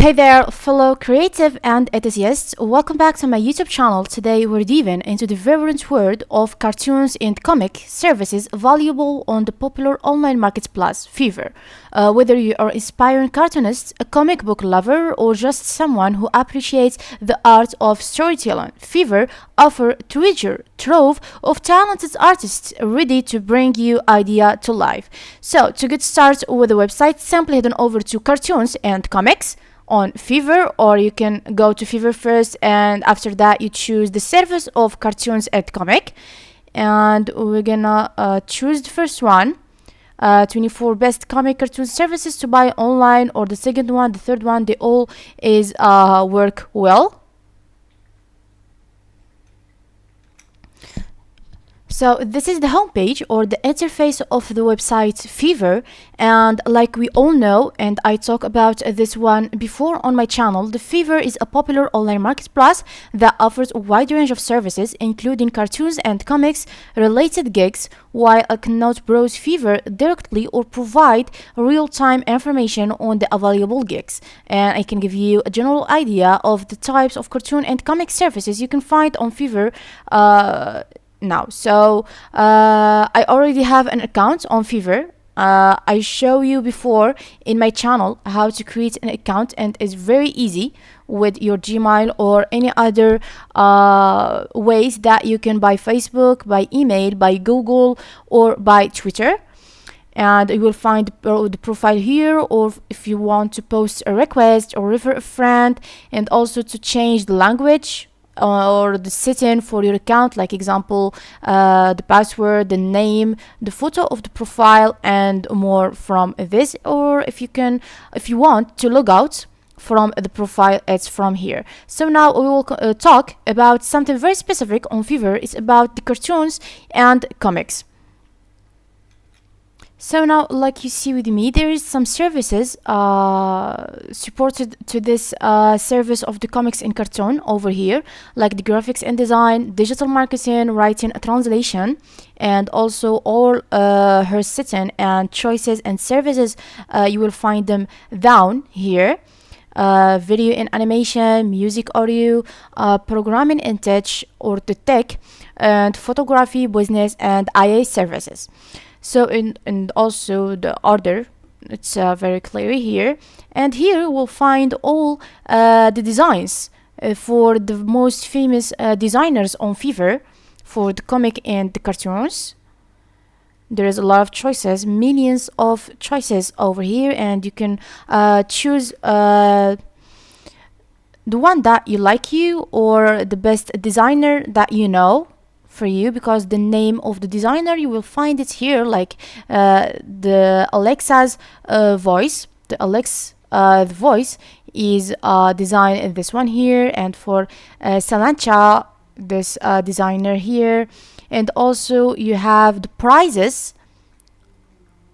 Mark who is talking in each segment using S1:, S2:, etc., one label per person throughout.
S1: Hey there, fellow creative and enthusiasts. Welcome back to my YouTube channel. Today we're diving into the vibrant world of cartoons and comic services valuable on the popular online marketplace, Fiverr. Whether you are an inspiring cartoonist, a comic book lover, or just someone who appreciates the art of storytelling, Fiverr offers a treasure trove of talented artists ready to bring your idea to life. So, to get started with the website, simply head on over to Cartoons and Comics on Fiverr, or you can go to Fiverr first, and after that you choose the service of Cartoons and Comic, and we're gonna choose the first one. 24 best comic cartoon services to buy online, or the second one, the third one, they all is work well. So this is the homepage or the interface of the website Fiverr, and like we all know, and I talked about this one before on my channel, the Fiverr is a popular online marketplace that offers a wide range of services including cartoons and comics related gigs. While I cannot browse Fiverr directly or provide real-time information on the available gigs, and I can give you a general idea of the types of cartoon and comic services you can find on Fiverr now. So I already have an account on Fiverr. I show you before in my channel how to create an account, and it's very easy with your Gmail or any other ways that you can by Facebook, by email, by Google, or by Twitter. And you will find the profile here, or if you want to post a request or refer a friend, and also to change the language or the setting for your account, like example the password, the name, the photo of the profile, and more from this. Or if you want to log out from the profile, it's from here. So now we will talk about something very specific on Fiverr. It's about the cartoons and comics. So now, like you see with me, there is some services supported to this service of the comics and cartoon over here, like the graphics and design, digital marketing, writing, translation, and also all her setting and choices and services. You will find them down here. Video and animation, music, audio, programming and touch or the tech, and photography, business, and IA services. So and also the order, it's very clear here, and here we'll find all the designs for the most famous designers on Fiverr for the comic and the cartoons. There is a lot of choices, millions of choices over here, and you can choose the one that you like, you or the best designer that you know for you, because the name of the designer you will find it here, like the Alexa's voice. The the voice is designed in this one here, and for Salancha, this designer here. And also you have the prices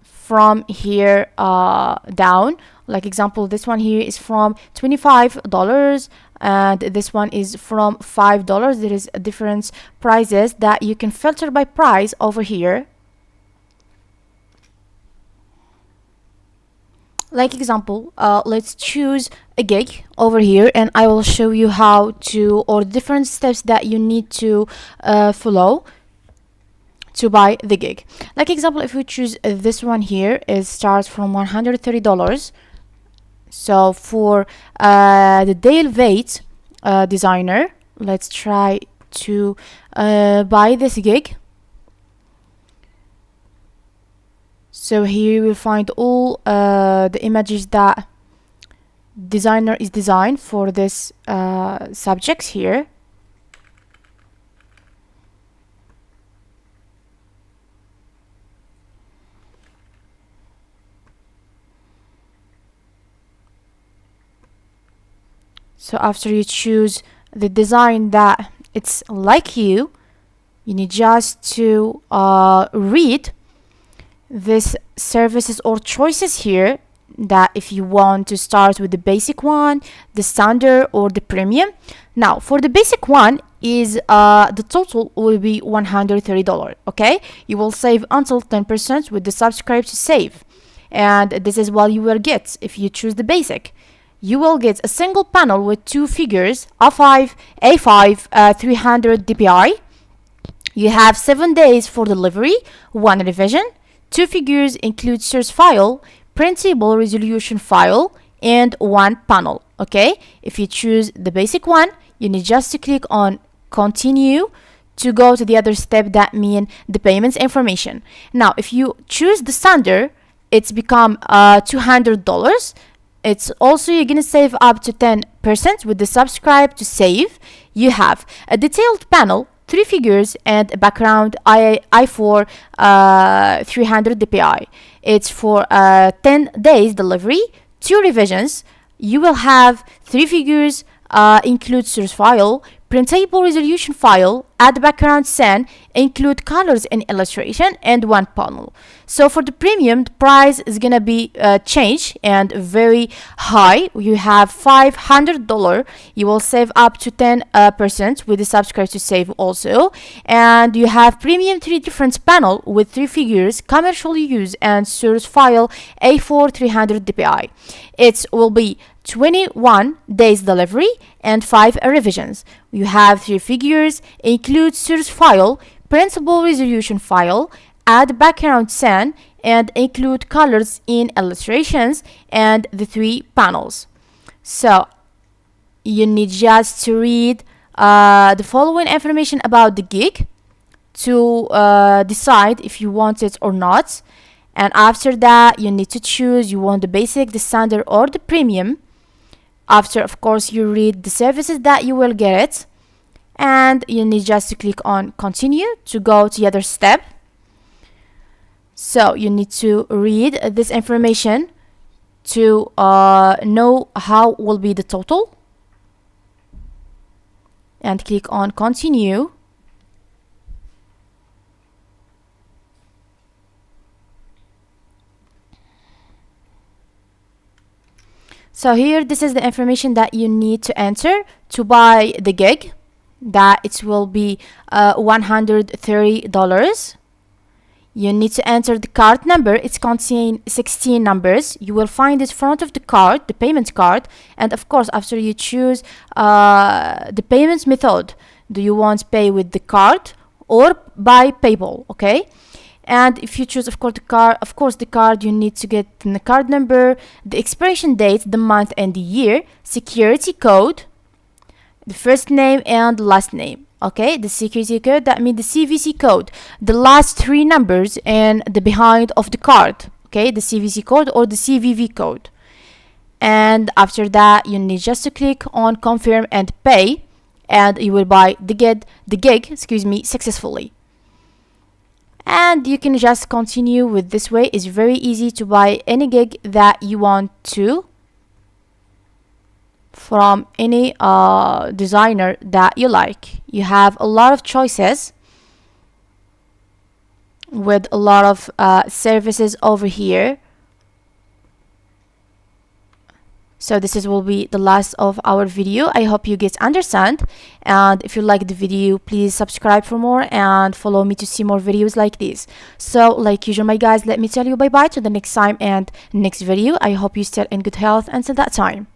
S1: from here down, like example this one here is from $25, and this one is from $5. There is a different prices that you can filter by price over here. Like example, let's choose a gig over here, and I will show you how to, or different steps that you need to follow to buy the gig. Like example, if we choose this one here, it starts from $130. So for the Dale Veit designer, let's try to buy this gig. So here you will find all the images that designer is designed for this subjects here. So after you choose the design that it's like you need just to read this services or choices here, that if you want to start with the basic one, the standard, or the premium. Now for the basic one is the total will be $130. Okay, you will save until 10% with the subscribe to save, and this is what you will get if you choose the basic. you will get a single panel with two figures, A5 300 dpi. You have 7 days for delivery, 1 revision, 2 figures include source file, printable resolution file, and 1 panel. Okay, if you choose the basic one, you need just to click on continue to go to the other step, that mean the payments information. Now if you choose the standard, it's become $200. It's also, you're gonna save up to 10% with the subscribe to save. You have a detailed panel, 3 figures, and a background i4 300 dpi. It's for 10 days delivery, 2 revisions. You will have 3 figures, include source file, printable resolution file, add background scene, include colors and illustration, and 1 panel. So for the premium, the price is gonna be changed and very high. You have $500. You will save up to 10% with the subscribe to save also. And you have premium 3 different panel with 3 figures, commercial use, and source file A4 300 dpi. It will be 21 days delivery and 5 revisions. You have 3 figures, include source file, printable resolution file, add background scene, and include colors in illustrations, and the 3 panels. So you need just to read the following information about the gig to decide if you want it or not. And after that, you need to choose you want the basic, the standard, or the premium. After, of course, you read the services that you will get it, and you need just to click on continue to go to the other step. So you need to read this information to know how will be the total, and click on continue. So here, this is the information that you need to enter to buy the gig, that it will be $130. You need to enter the card number. It contains 16 numbers. You will find it in front of the card, the payment card. And of course, after you choose the payment method, do you want to pay with the card or by PayPal? Okay. And if you choose, of course, the card, you need to get the card number, the expiration date, the month and the year, security code, the first name and last name. Okay, the security code, that means the CVC code, the last 3 numbers and the behind of the card. Okay, the CVC code or the CVV code. And after that, you need just to click on confirm and pay, and you will buy the gig successfully. And you can just continue with this way. It's very easy to buy any gig that you want to from any designer that you like. You have a lot of choices with a lot of services over here. So this will be the last of our video. I hope you get understand, and if you like the video, please subscribe for more and follow me to see more videos like this. So like usual, my guys, let me tell you bye bye to the next time and next video. I hope you stay in good health until that time.